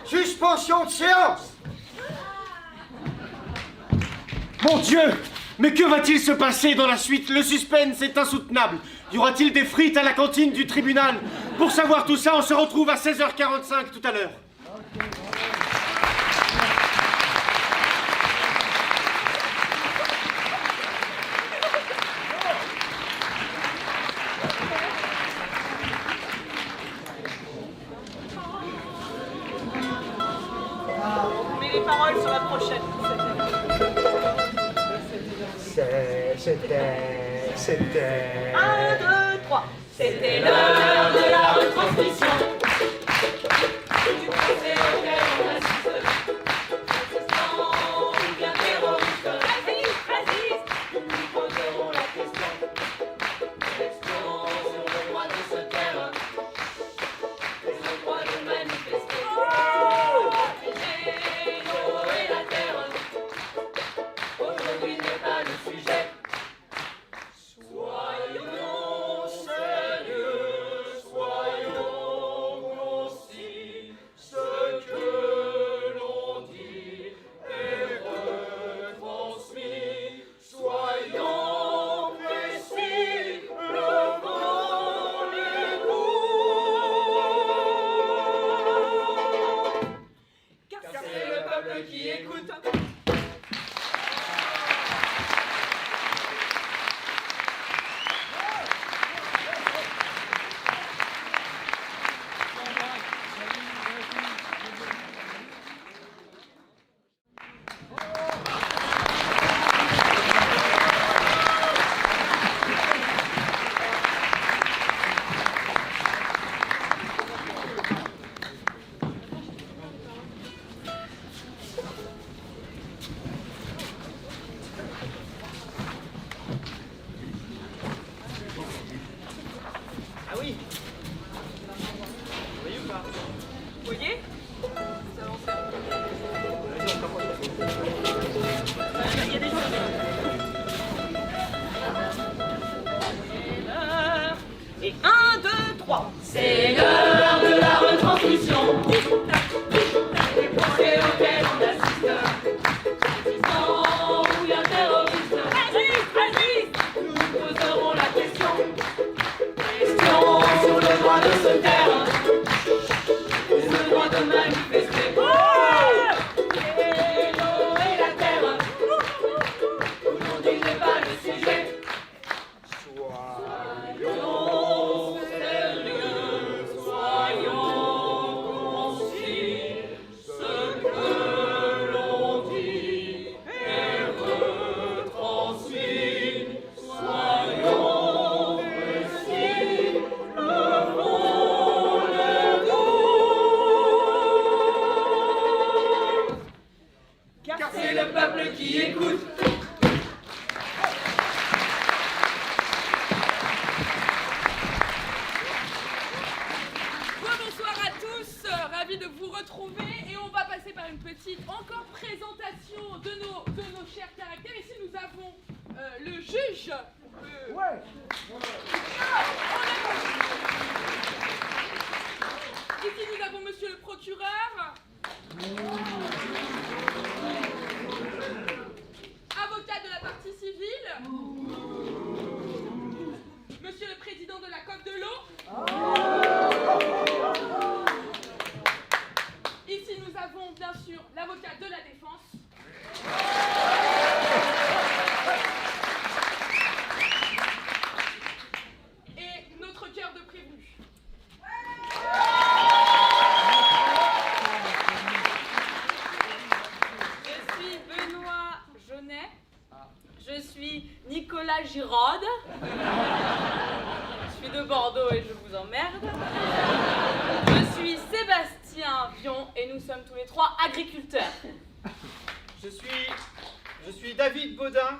Suspension de séance! Mon Dieu! Mais que va-t-il se passer dans la suite? Le suspense est insoutenable. Y aura-t-il des frites à la cantine du tribunal? Pour savoir tout ça, on se retrouve à 16h45 tout à l'heure. On met les paroles sur la prochaine. C'était... 1, 2, 3. C'était l'heure de la retransmission du procès auquel on assiste. Résistants ou bien terroristes, résiste, nous poserons la question. Question sur le droit de se taire et le droit de manifester. Protéger l'eau et la terre, aujourd'hui n'est pas le sujet. Soyons sérieux, soyons ravi de vous retrouver et on va passer par une petite encore présentation de nos chers caractères. Ici nous avons le juge. Ici nous avons monsieur le procureur. Avocat de la partie civile. Monsieur le président de la COP de l'eau. Ici, nous avons bien sûr l'avocat de la défense. Et notre cœur de prévenu. Je suis Benoît Jaunet. Je suis Nicolas Giraude. Je suis de Bordeaux et je vous emmerde. Je suis Sébastien Vion et nous sommes tous les trois agriculteurs. Je suis David Baudin,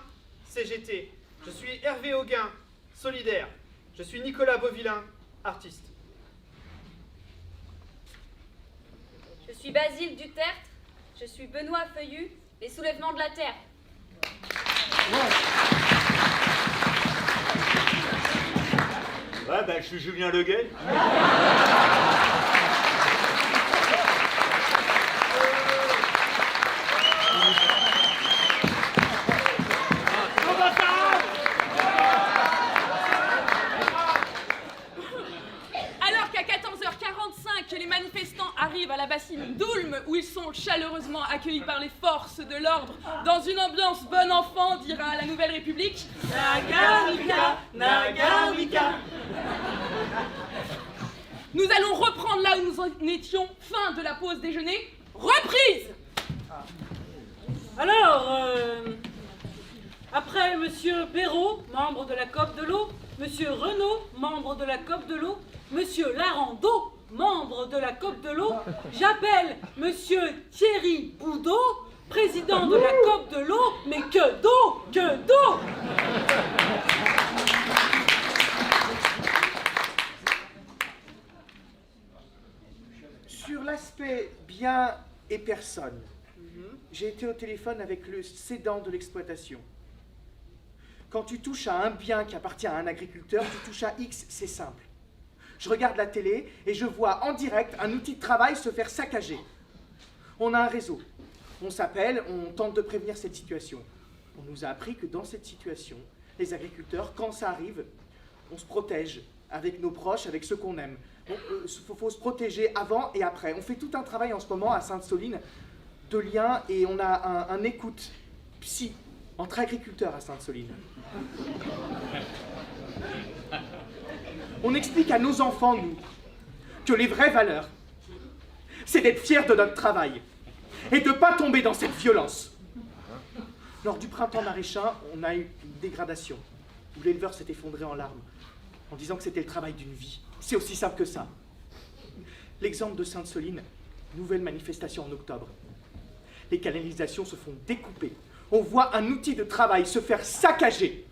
CGT. Je suis Hervé Auguin, solidaire. Je suis Nicolas Beauvillain, artiste. Je suis Basile Duterte. Je suis Benoît Feuillu, les soulèvements de la terre. Ouais, ben, je suis Julien Leguet. Alors qu'à 14h45, les manifestants arrivent à la bassine d'Oulme, où ils sont chaleureusement accueillis par les forces de l'ordre, dans une ambiance bon enfant, dira la Nouvelle République. Nagarika, Nagarika. Nous allons reprendre là où nous en étions, fin de la pause déjeuner, reprise. Alors, après Monsieur Perrault, membre de la COP de l'eau, Monsieur Renaud, membre de la COP de l'eau, Monsieur Larando, membre de la COP de l'eau, j'appelle Monsieur Thierry Boudot, président de la COP de l'eau, mais que d'eau, que d'eau. Sur l'aspect bien et personne, j'ai été au téléphone avec le cédant de l'exploitation. Quand tu touches à un bien qui appartient à un agriculteur, tu touches à X, c'est simple. Je regarde la télé et je vois en direct un outil de travail se faire saccager. On a un réseau. On s'appelle, on tente de prévenir cette situation. On nous a appris que dans cette situation, les agriculteurs, quand ça arrive, on se protège avec nos proches, avec ceux qu'on aime. Faut se protéger avant et après. On fait tout un travail en ce moment à Sainte-Soline de lien et on a un écoute psy entre agriculteurs à Sainte-Soline. On explique à nos enfants, nous, que les vraies valeurs, c'est d'être fiers de notre travail et de ne pas tomber dans cette violence. Lors du printemps maraîchin, on a eu une dégradation où l'éleveur s'est effondré en larmes en disant que c'était le travail d'une vie. C'est aussi simple que ça. L'exemple de Sainte-Soline, nouvelle manifestation en octobre. Les canalisations se font découper. On voit un outil de travail se faire saccager.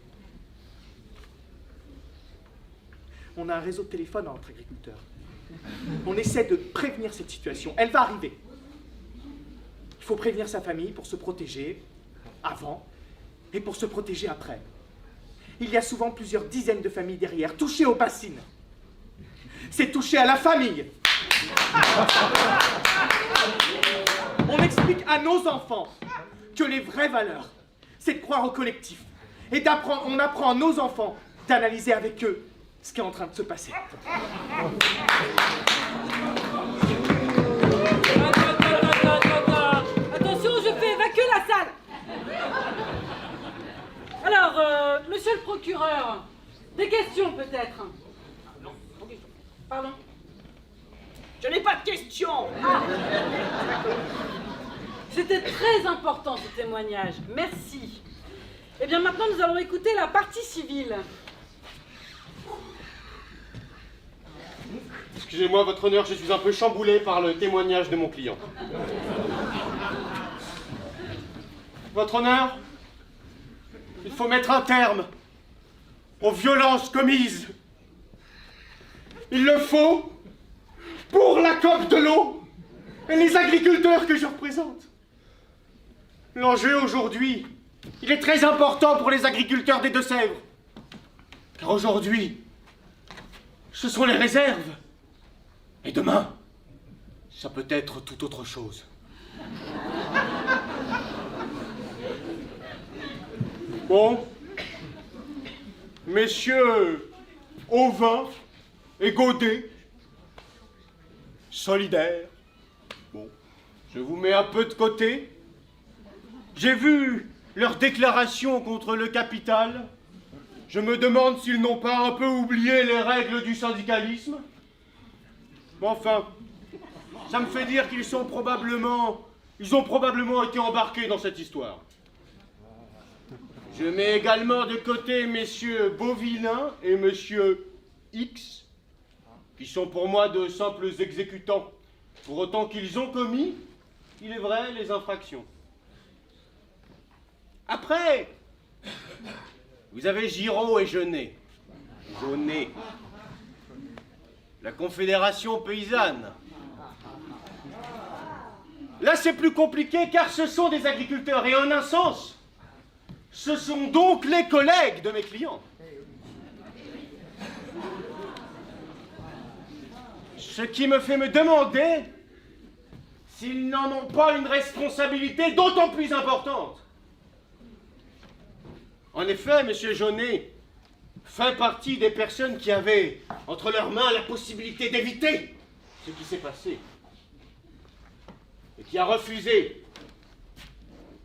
On a un réseau de téléphone entre agriculteurs. On essaie de prévenir cette situation. Elle va arriver. Il faut prévenir sa famille pour se protéger avant et pour se protéger après. Il y a souvent plusieurs dizaines de familles derrière, touchées aux bassines. C'est toucher à la famille. On explique à nos enfants que les vraies valeurs, c'est de croire au collectif. Et on apprend à nos enfants d'analyser avec eux ce qui est en train de se passer. Attention, je fais évacuer la salle. Alors, monsieur le procureur, des questions peut-être? Non. Pardon? Je n'ai pas de questions. Ah. C'était très important ce témoignage. Merci. Eh bien maintenant, nous allons écouter la partie civile. Excusez-moi, votre honneur, je suis un peu chamboulé par le témoignage de mon client. Votre honneur, il faut mettre un terme aux violences commises. Il le faut pour la COP de l'eau et les agriculteurs que je représente. L'enjeu aujourd'hui, il est très important pour les agriculteurs des Deux-Sèvres. Car aujourd'hui, ce sont les réserves. Et demain, ça peut être tout autre chose. Bon, messieurs Auvin et Godet, solidaires, bon, je vous mets un peu de côté. J'ai vu leurs déclarations contre le capital. Je me demande s'ils n'ont pas un peu oublié les règles du syndicalisme. Mais enfin, ça me fait dire qu'ils ont probablement été embarqués dans cette histoire. Je mets également de côté messieurs Beauvillain et monsieur X, qui sont pour moi de simples exécutants, pour autant qu'ils ont commis, il est vrai, les infractions. Après, vous avez Giraud et Jeunet. La Confédération paysanne. Là, c'est plus compliqué car ce sont des agriculteurs et en un sens, ce sont donc les collègues de mes clients. Ce qui me fait me demander s'ils n'en ont pas une responsabilité d'autant plus importante. En effet, M. Jaunet fait partie des personnes qui avaient entre leurs mains la possibilité d'éviter ce qui s'est passé et qui a refusé.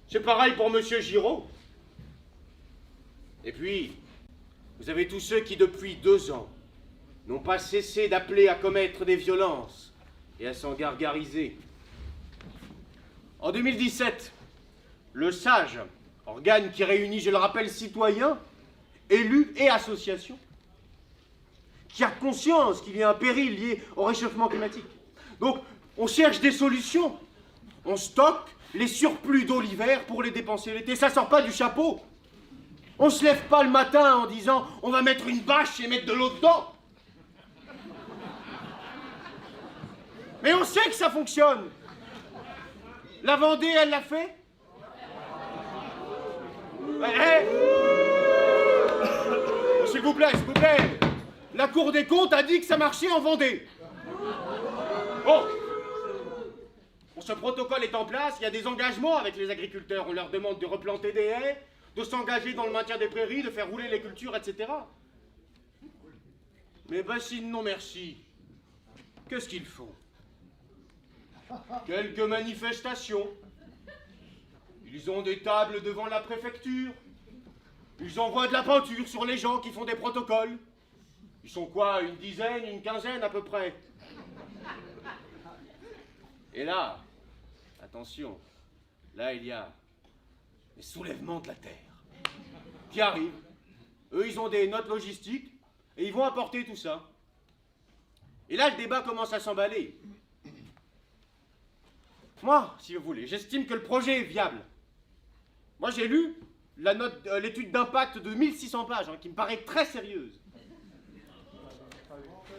C'est pareil pour M. Giraud. Et puis, vous avez tous ceux qui, depuis 2 ans, n'ont pas cessé d'appeler à commettre des violences et à s'en gargariser. En 2017, le SAGE, organe qui réunit, je le rappelle, citoyens, élus et associations, qui a conscience qu'il y a un péril lié au réchauffement climatique. Donc, on cherche des solutions. On stocke les surplus d'eau l'hiver pour les dépenser l'été. Ça sort pas du chapeau. On se lève pas le matin en disant on va mettre une bâche et mettre de l'eau dedans. Mais on sait que ça fonctionne. La Vendée, elle l'a fait. S'il vous plaît, la Cour des comptes a dit que ça marchait en Vendée. Bon, ce protocole est en place, il y a des engagements avec les agriculteurs. On leur demande de replanter des haies, de s'engager dans le maintien des prairies, de faire rouler les cultures, etc. Mais ben sinon, merci. Qu'est-ce qu'il faut? Quelques manifestations. Ils ont des tables devant la préfecture. Ils envoient de la peinture sur les gens qui font des protocoles. Ils sont quoi, une dizaine, une quinzaine à peu près. Et là, attention, là il y a les soulèvements de la terre qui arrivent. Eux, ils ont des notes logistiques et ils vont apporter tout ça. Et là, le débat commence à s'emballer. Moi, si vous voulez, j'estime que le projet est viable. Moi, j'ai lu l'étude d'impact de 1600 pages, qui me paraît très sérieuse.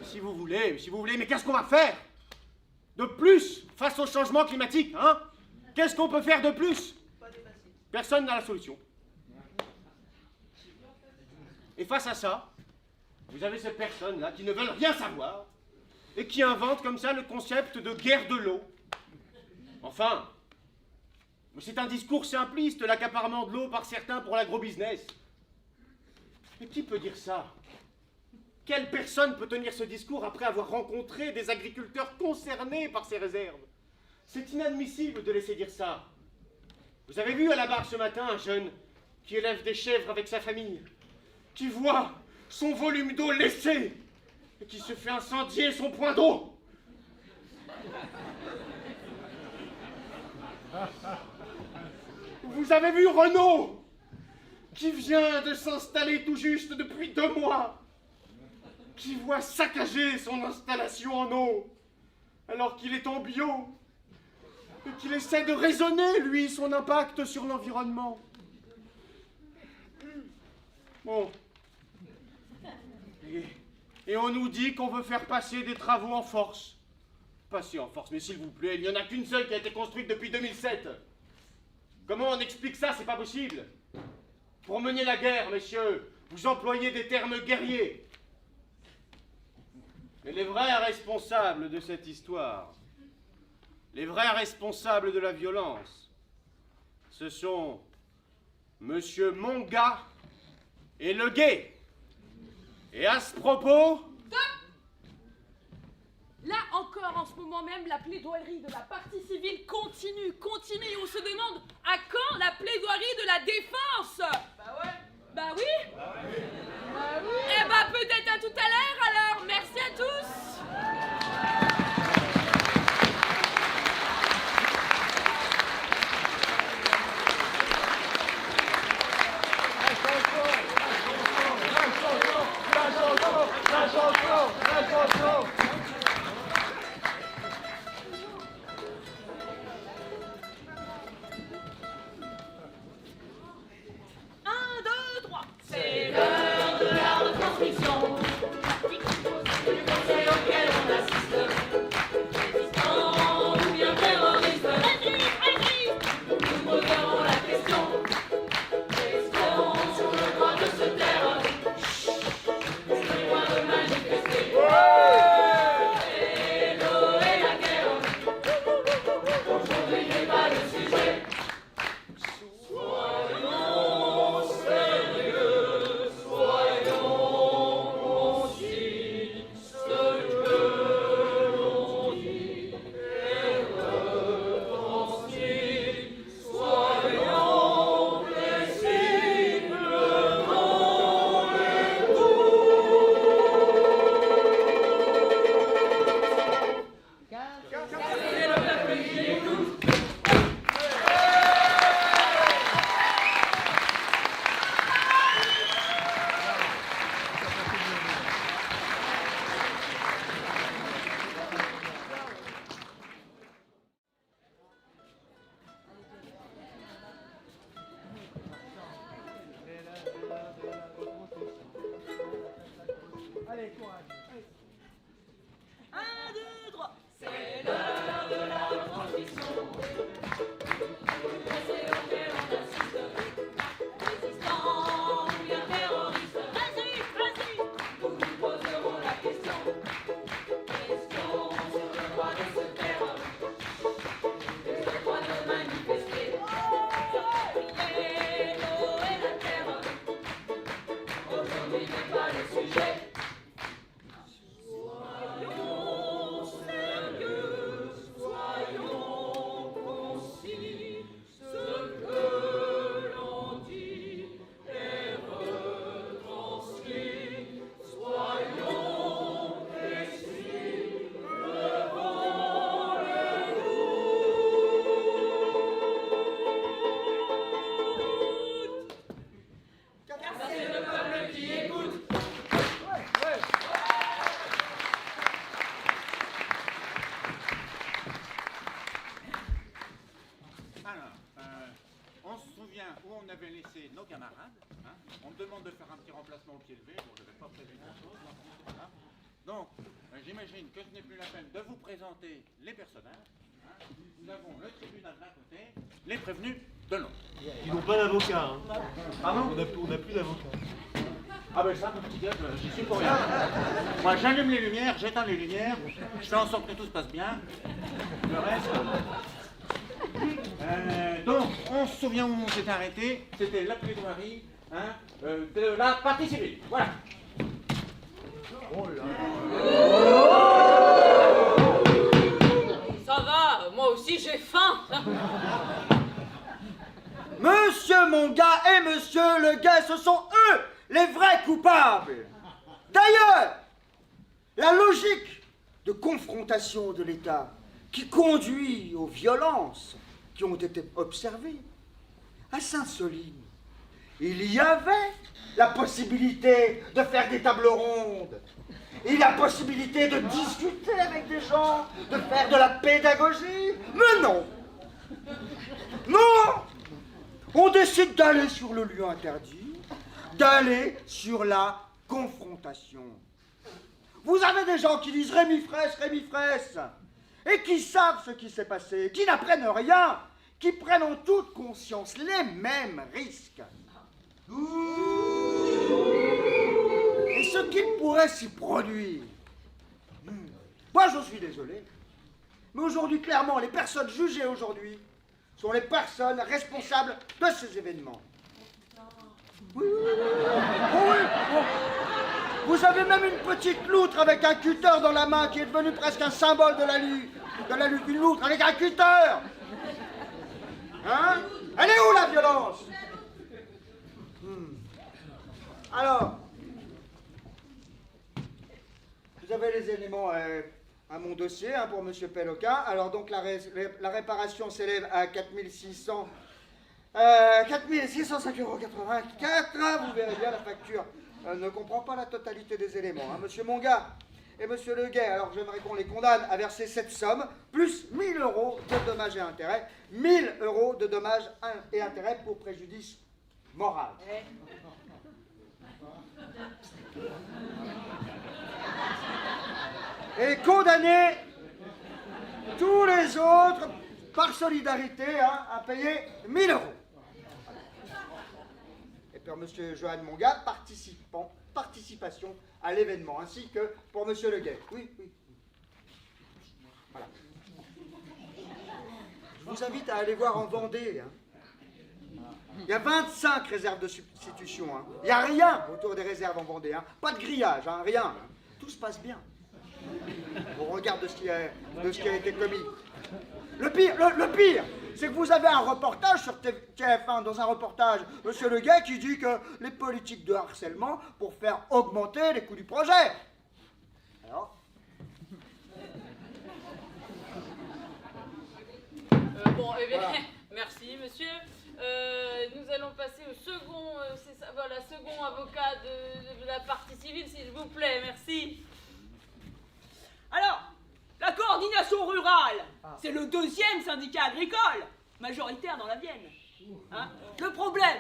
Si vous voulez, mais qu'est-ce qu'on va faire de plus face au changement climatique, hein? Qu'est-ce qu'on peut faire de plus? Personne n'a la solution. Et face à ça, vous avez ces personnes-là qui ne veulent rien savoir et qui inventent comme ça le concept de guerre de l'eau. Enfin, c'est un discours simpliste, l'accaparement de l'eau par certains pour l'agro-business. Mais qui peut dire ça? Quelle personne peut tenir ce discours après avoir rencontré des agriculteurs concernés par ces réserves? C'est inadmissible de laisser dire ça. Vous avez vu à la barre ce matin un jeune qui élève des chèvres avec sa famille, qui voit son volume d'eau laissé et qui se fait incendier son point d'eau. Vous avez vu Renaud, qui vient de s'installer tout juste depuis 2 mois, qui voit saccager son installation en eau, alors qu'il est en bio, et qu'il essaie de raisonner, lui, son impact sur l'environnement. Bon. Et on nous dit qu'on veut faire passer des travaux en force. Passez en force, mais s'il vous plaît, il n'y en a qu'une seule qui a été construite depuis 2007. Comment on explique ça? C'est pas possible. Pour mener la guerre, messieurs, vous employez des termes guerriers. Mais les vrais responsables de cette histoire, les vrais responsables de la violence, ce sont Monsieur Monga et Le Guet. Et à ce propos... Là encore, en ce moment même, la plaidoirie de la partie civile continue. On se demande à quand la plaidoirie de la défense? Bah ouais. Bah oui. Bah oui. Eh bah peut-être à tout à l'heure alors. Merci à tous. C'est l'heure de la retransmission du conseil auquel on assiste. Résistants ou bien terroristes, nous poserons la question sur le droit de se taire, le droit de manifester. Et l'eau et la guerre, aujourd'hui n'est pas le sujet. Soyons sérieux, soyons concis, ce que l'on dit est retranscrit. Soyons précis devant les coups. C'est le peuple qui écoute. Allez, courage. 1, 2, 3. C'est l'heure de la retransmission du conseil auquel on assiste. Résistants ou bien terroristes, nous nous poserons la question sur le droit de se taire et le droit de manifester. Et l'eau et la terre, aujourd'hui n'est pas le sujet. Soyons sérieux, soyons concis, ce que l'on dit est retranscrit. Soyons précis devant les doutes. Car c'est le peuple qui écoute. Alors, on se souvient où on avait laissé nos camarades. Hein. On me demande de faire un petit remplacement au pied levé. Bon, je n'avais pas prévu grand-chose. Voilà. Donc, j'imagine que ce n'est plus la peine de vous présenter les personnages. Hein. Nous avons le tribunal d'un côté, les prévenus de l'autre. Ils n'ont pas d'avocat. Hein. Pardon? On n'a plus d'avocat. Ah ben ça, mon petit gars, j'y suis pour rien. Moi, j'allume les lumières, j'éteins les lumières, je fais en sorte que tout se passe bien. Le reste... donc, on se souvient où on s'était arrêté, c'était la plaidoirie de la partie civile. Voilà. Ça va, moi aussi j'ai faim. Monsieur Monga et Monsieur Le Guet, ce sont eux les vrais coupables. D'ailleurs, la logique de confrontation de l'État qui conduit aux violences qui ont été observées à Sainte-Soline, il y avait la possibilité de faire des tables rondes, et la possibilité de discuter avec des gens, de faire de la pédagogie. Mais non, non, on décide d'aller sur le lieu interdit, d'aller sur la confrontation. Vous avez des gens qui disent Rémi Fraisse, et qui savent ce qui s'est passé, qui n'apprennent rien, qui prennent en toute conscience les mêmes risques. Et ce qui pourrait s'y produire. Moi, je suis désolé, mais aujourd'hui, clairement, les personnes jugées aujourd'hui sont les personnes responsables de ces événements. Oui, oui, oui. Oh, oui. Oh. Vous avez même une petite loutre avec un cutter dans la main qui est devenue presque un symbole de la lutte. Une loutre avec un cutter. Hein? Elle est où la violence? Alors, vous avez les éléments à mon dossier pour M. Péloquin. Alors donc la réparation s'élève à 4605,84 €. Vous verrez bien, la facture ne comprend pas la totalité des éléments. Hein. M. Monga et M. Leguet, alors j'aimerais qu'on les condamne à verser cette somme, plus 1 000 € de dommages et intérêts. 1 000 € de dommages et intérêts pour préjudice moral. Et condamner tous les autres, par solidarité, à payer 1 000 €. Et pour M. Johan Monga, participation à l'événement, ainsi que pour M. Leguet. Oui, oui. Voilà. Je vous invite à aller voir en Vendée. Hein. Il y a 25 réserves de substitution. Hein. Il n'y a rien autour des réserves en Vendée. Hein. Pas de grillage, hein, rien. Hein. Tout se passe bien. Au regard de ce qui a été commis. Le pire, c'est que vous avez un reportage sur TF1, dans un reportage, M. Leguet qui dit que les politiques de harcèlement pour faire augmenter les coûts du projet. Alors bon, eh bien, voilà. Merci, monsieur. Nous allons passer au second, second avocat de la partie civile, s'il vous plaît. Merci. Alors, la coordination rurale, c'est le 2e syndicat agricole, majoritaire dans la Vienne. Hein? Le problème,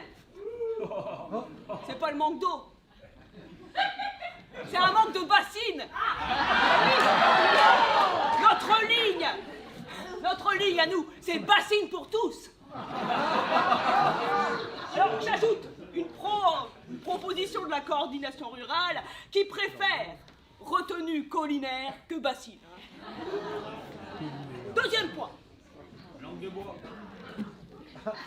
c'est pas le manque d'eau, c'est un manque de bassines. Notre ligne à nous, c'est bassine pour tous. Alors, j'ajoute une proposition de la coordination rurale qui préfère retenue collinaire que bassine. Deuxième point. Langue de bois.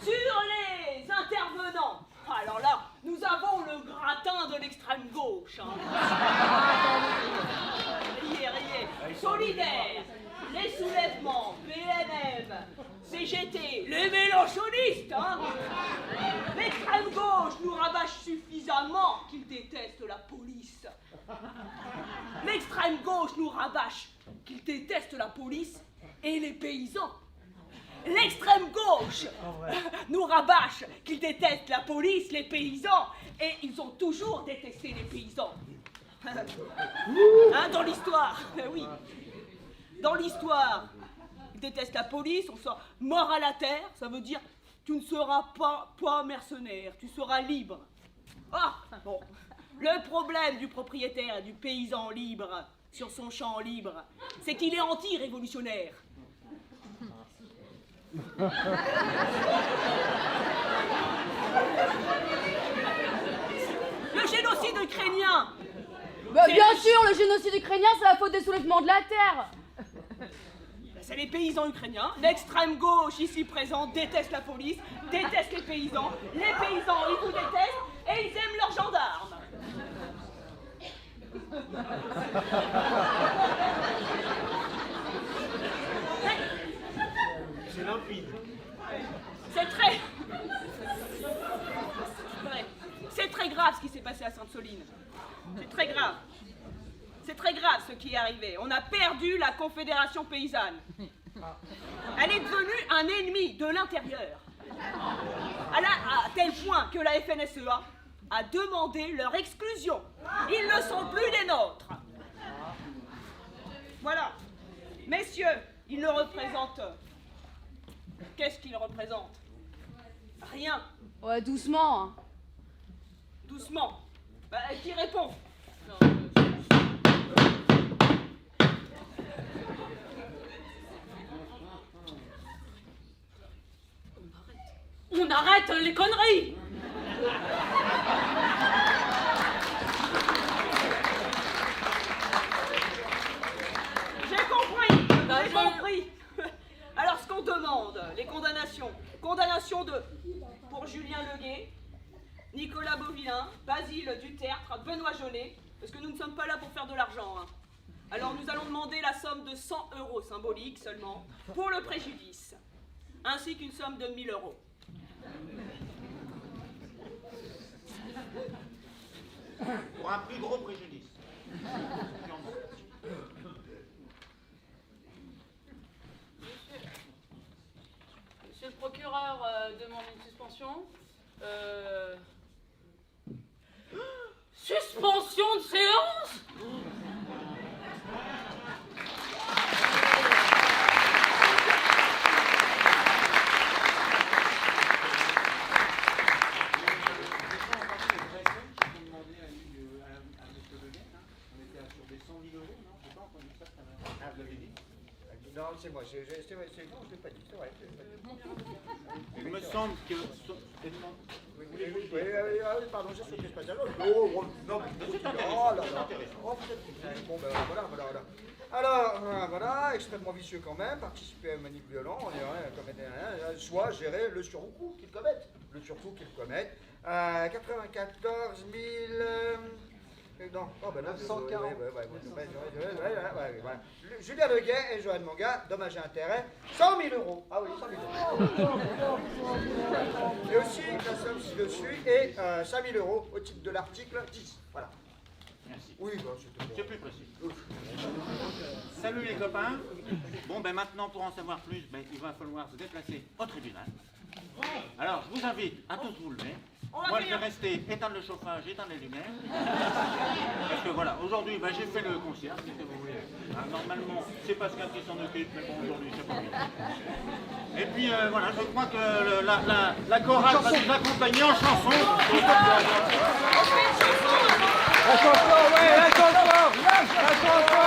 Sur les intervenants, alors là, nous avons le gratin de l'extrême gauche. Hein. Riez. Solidaires, les soulèvements, PNM, CGT, les mélanchonistes. Hein. L'extrême gauche nous rabâche suffisamment qu'ils détestent la police. L'extrême gauche nous rabâche qu'ils détestent la police et les paysans. L'extrême gauche nous rabâche qu'ils détestent la police, les paysans, et ils ont toujours détesté les paysans. Hein, dans l'histoire, oui. Dans l'histoire, ils détestent la police, on sort mort à la terre, ça veut dire tu ne seras pas mercenaire, tu seras libre. Ah, bon. Le problème du propriétaire et du paysan libre sur son champ libre, c'est qu'il est anti-révolutionnaire. Le génocide ukrainien. Bah, bien sûr, le génocide ukrainien, c'est la faute des soulèvements de la terre. C'est les paysans ukrainiens. L'extrême gauche ici présente déteste la police, déteste les paysans. Les paysans, ils vous détestent et ils aiment leurs gendarmes. C'est limpide. C'est très grave ce qui s'est passé à Sainte-Soline. C'est très grave. C'est très grave ce qui est arrivé. On a perdu la Confédération paysanne. Elle est devenue un ennemi de l'intérieur. À tel point que la FNSEA a demandé leur exclusion. Ils ne sont plus les nôtres. Voilà. Messieurs, ils le représentent. Qu'est-ce qu'ils représentent? Rien. Ouais, doucement. Hein. Doucement. Bah, qui répond? qu'on arrête les conneries. J'ai compris. Alors, ce qu'on demande, les condamnations. Condamnation pour Julien Leguet, Nicolas Beauvillain, Basile Dutertre, Benoît Jollet, parce que nous ne sommes pas là pour faire de l'argent. Hein. Alors, nous allons demander la somme de 100 € symbolique seulement pour le préjudice, ainsi qu'une somme de 1000 €. Pour un plus gros préjudice. Monsieur le procureur demande une suspension. Suspension de séance? Non, c'est moi, c'est non, je ne l'ai pas dit, c'est vrai. Il me semble que... Oui, pardon, j'ai sauté ce passage. Oh, non, oh là là. Oh, peut-être. Bon, ben voilà. Alors, voilà, extrêmement vicieux quand même, participer à une manip violent, on dirait commettre soit gérer le surcoût qu'il commette. 94 000... Non, oh ben là, 940. Julien Leguet et Joanne Manga, dommages et intérêts, 100 000 €. Ah oui, 100 000 €. Et aussi, la somme ci-dessus est 5 000 € au titre de l'article 10. Voilà. Merci. Oui, bah, c'est plus précis. Salut les copains. Bon, ben maintenant, pour en savoir plus, ben, il va falloir se déplacer au tribunal. Alors, je vous invite à tous vous lever. Moi, je vais rester éteindre le chauffage, éteindre les lumières. Parce que voilà, aujourd'hui, ben, j'ai fait le concierge, si vous voulez. Hein, normalement, c'est Pascal qui s'en occupe, mais bon, aujourd'hui, c'est pas lui. Et puis, voilà, je crois que la chorale va nous accompagner en chanson. La chanson, ouais, la chanson.